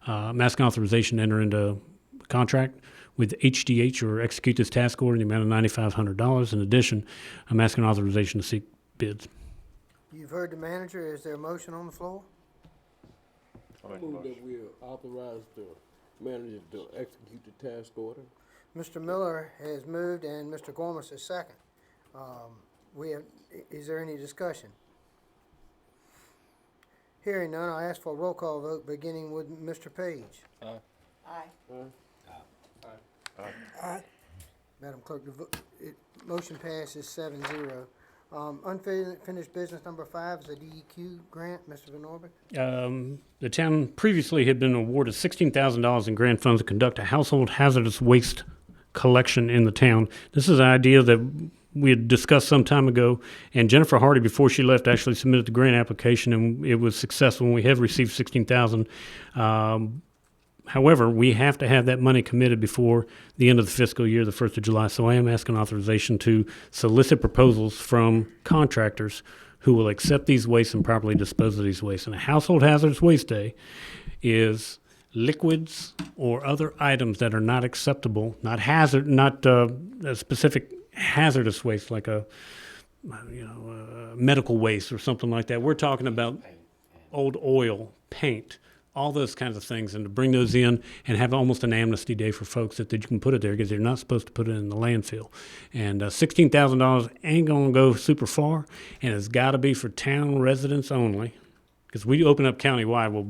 I'm asking authorization to enter into a contract with HDH or execute this task order in the amount of $9,500. In addition, I'm asking authorization to seek bids. You've heard the manager. Is there a motion on the floor? I'll make a Move motion. that we authorize the manager to execute the task order. Mr. Miller has moved and Mr. Gormas is second. Is there any discussion? Hearing none, I'll ask for a roll call vote, beginning with Mr. Page. Aye. Aye. Madam Clerk, motion passes 7-0. Unfinished business number 5 is a DEQ grant. Mr. Van Orbeck? The town previously had been awarded $16,000 in grant funds to conduct a household hazardous waste collection in the town. This is an idea that we had discussed some time ago, and Jennifer Hardy, before she left, actually submitted the grant application, and it was successful, and we have received $16,000. However, we have to have that money committed before the end of the fiscal year, the 1st of July. So I am asking authorization to solicit proposals from contractors who will accept these wastes and properly dispose of these wastes. And a household hazardous waste day is liquids or other items that are not acceptable, not a specific hazardous waste like a medical waste or something like that. We're talking about old oil, paint, all those kinds of things, and to bring those in and have almost an amnesty day for folks that you can put it there, because they're not supposed to put it in the landfill. And $16,000 ain't gonna go super far, and it's got to be for town residents only, because we open up countywide, we'll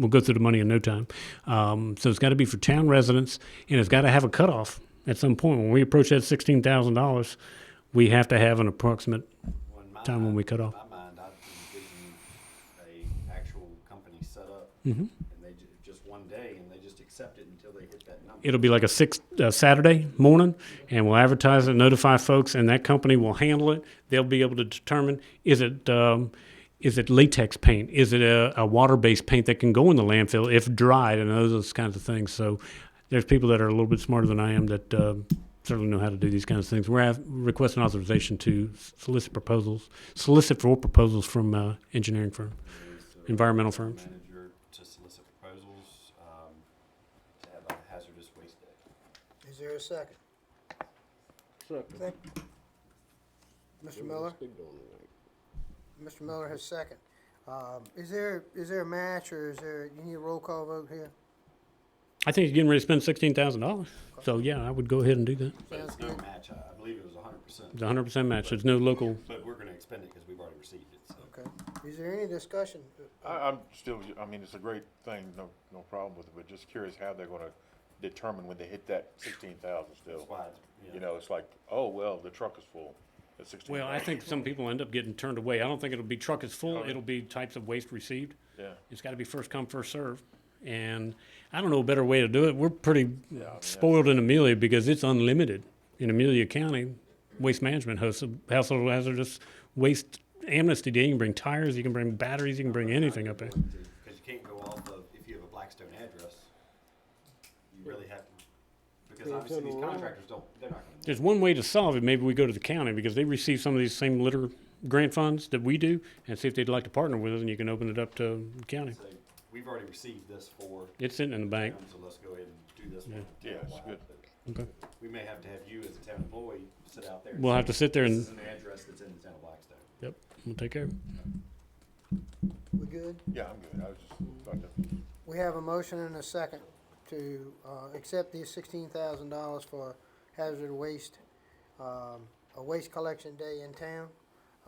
go through the money in no time. So it's got to be for town residents, and it's got to have a cutoff at some point. When we approach that $16,000, we have to have an approximate Well, in my time when mind- we cut off. In my mind, I've envisioned a actual company set up, Mhm. and they just one day, and they just accept it until they hit that number. It'll be like a Saturday morning, and we'll advertise it, notify folks, and that company will handle it. They'll be able to determine, is it latex paint? Is it a water-based paint that can go in the landfill if dried, and those kinds of things. So there's people that are a little bit smarter than I am that certainly know how to do these kinds of things. We're requesting authorization to solicit for proposals from engineering firms, environmental firms. Manager to solicit proposals, to have a hazardous waste day. Is there a second? Second. Mr. Miller? Mr. Miller has second. Is there a match, or you need a roll call vote here? I think he's getting ready to spend $16,000. So yeah, I would go ahead and do that. But Sounds it's no good. match, I believe it was 100%. It's a 100% match. There's no local. But we're gonna expend it because we've already received it, so. Okay. Is there any discussion? I'm still, I mean, it's a great thing, no problem with it, but just curious how they're gonna determine when they hit that 16,000 still. That's why, it's- yeah. You know, it's like, oh, well, the truck is full at 16,000. Well, I think some people end up getting turned away. I don't think it'll be truck is full, Okay. it'll be types of waste received. Yeah. It's gotta be first come, first served. And I don't know a better way to do it. We're pretty Yeah, I mean, spoiled in Amelia because it's unlimited. In Amelia County, Waste Management hosts a household hazardous waste amnesty day. You can bring tires, you can bring batteries, you can bring anything up there. Because you can't go off of, if you have a Blackstone address, you really have, because Can't obviously turn these around. contractors don't, they're not gonna. There's one way to solve it. Maybe we go to the county because they receive some of these same litter grant funds that we do and see if they'd like to partner with us and you can open it up to the county. So we've already received this for, It's sitting in the bank. so let's go ahead and do this one. Yeah, it's good. Okay. We may have to have you as a town employee sit out there. and We'll say, have to sit there and, This is an address that's in the town of Blackstone. yep, we'll take care of it. We good? Yeah, I'm good. I was just thought that. We have a motion and a second to, accept the $16,000 for hazard waste, a waste collection day in town.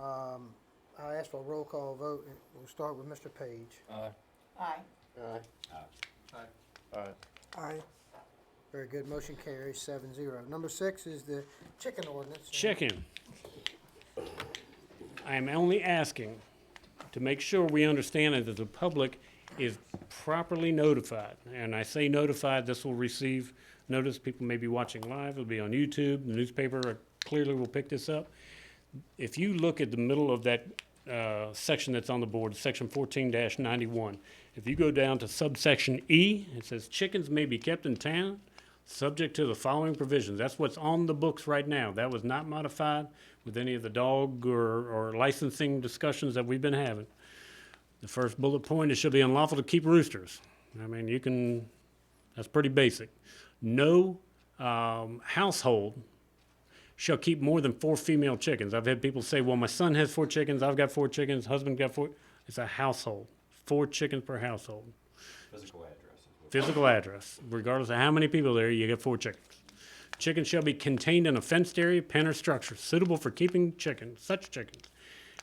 I ask for a roll call vote, and we'll start with Mr. Page. Aye. Aye. All right. Aye. Very good, motion carries 7-0. Number 6 is the chicken ordinance. Chicken. I am only asking to make sure we understand that the public is properly notified. And I say notified, this will receive notice. People may be watching live, it'll be on YouTube, the newspaper clearly will pick this up. If you look at the middle of that section that's on the board, section 14-91, if you go down to subsection E, it says chickens may be kept in town, subject to the following provisions. That's what's on the books right now. That was not modified with any of the dog or licensing discussions that we've been having. The first bullet point, it should be unlawful to keep roosters. I mean, you can, that's pretty basic. No household shall keep more than 4 female chickens. I've had people say, well, my son has 4 chickens, I've got 4 chickens, husband got 4. It's a household, 4 chickens per household. Physical address. is what- Physical address, regardless of how many people there, you get 4 chickens. Chickens shall be contained in a fenced area, pen, or structure suitable for keeping chickens, such chickens.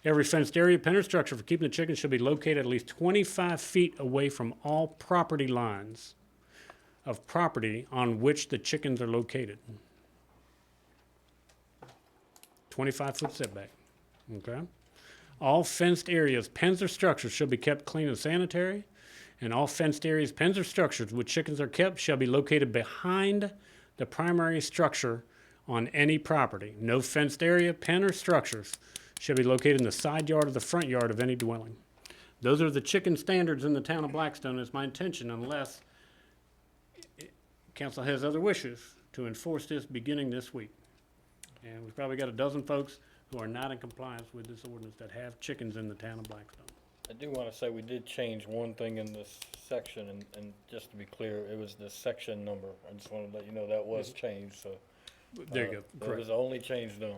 Every fenced area, pen, or structure for keeping the chickens shall be located at least 25 feet away from all property lines of property on which the chickens are located. 25-foot setback, okay? All fenced areas, pens, or structures shall be kept clean and sanitary, and all fenced areas, pens, or structures which chickens are kept shall be located behind the primary structure on any property. No fenced area, pen, or structures shall be located in the side yard or the front yard of any dwelling. Those are the chicken standards in the town of Blackstone. It's my intention, unless council has other wishes, to enforce this beginning this week. And we've probably got a dozen folks who are not in compliance with this ordinance that have chickens in the town of Blackstone. I do want to say we did change one thing in this section, and just to be clear, it was the section number. I just wanted to let you know that was changed, so. There you go, That correct. was the only change done.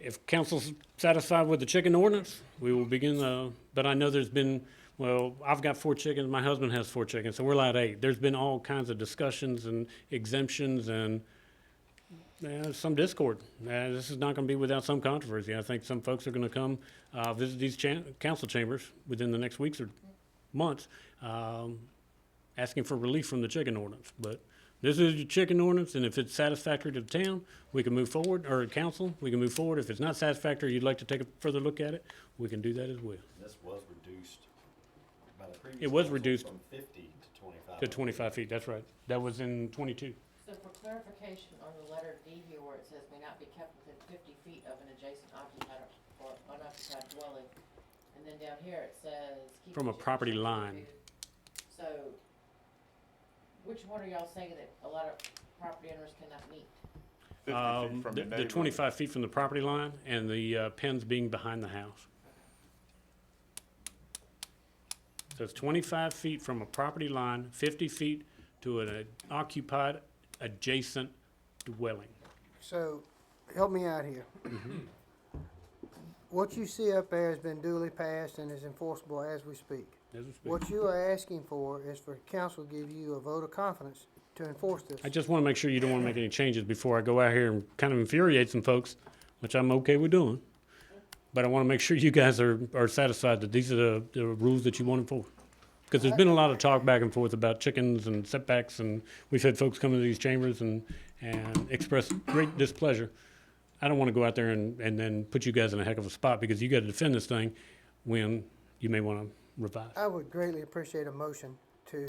If council's satisfied with the chicken ordinance, we will begin, but I know there's been, well, I've got 4 chickens, my husband has 4 chickens, so we're allowed 8. There's been all kinds of discussions and exemptions and some discord. This is not gonna be without some controversy. I think some folks are gonna come, visit these council chambers within the next weeks or months, asking for relief from the chicken ordinance. But this is your chicken ordinance, and if it's satisfactory to the town, we can move forward, or council, we can move forward. If it's not satisfactory, you'd like to take a further look at it, we can do that as well. This was reduced by the previous. It was council reduced from 50 to 25. To 25 feet, that's right. That was in 22. So for clarification on the letter D here where it says may not be kept within 50 feet of an adjacent occupied or unoccupied dwelling, and then down here it says. keep From a the property chickens line. So, which one are y'all saying that a lot of property owners cannot meet? 50 feet from The your neighbor. 25 feet from the property line and the pens being behind the house. So it's 25 feet from a property line, 50 feet to an occupied adjacent dwelling. So, help me out here. What you see up there has been duly passed and is enforceable as we speak. As we speak. What you are asking for is for council to give you a vote of confidence to enforce this. I just want to make sure you don't want to make any changes before I go out here and kind of infuriate some folks, which I'm okay with doing. But I want to make sure you guys are satisfied that these are the rules that you wanted for. Because there's been a lot of talk back and forth about chickens and setbacks, and we've had folks come into these chambers and express great displeasure. I don't want to go out there and then put you guys in a heck of a spot, because you got to defend this thing when you may want to revise. I would greatly appreciate a motion to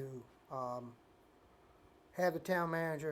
have the town manager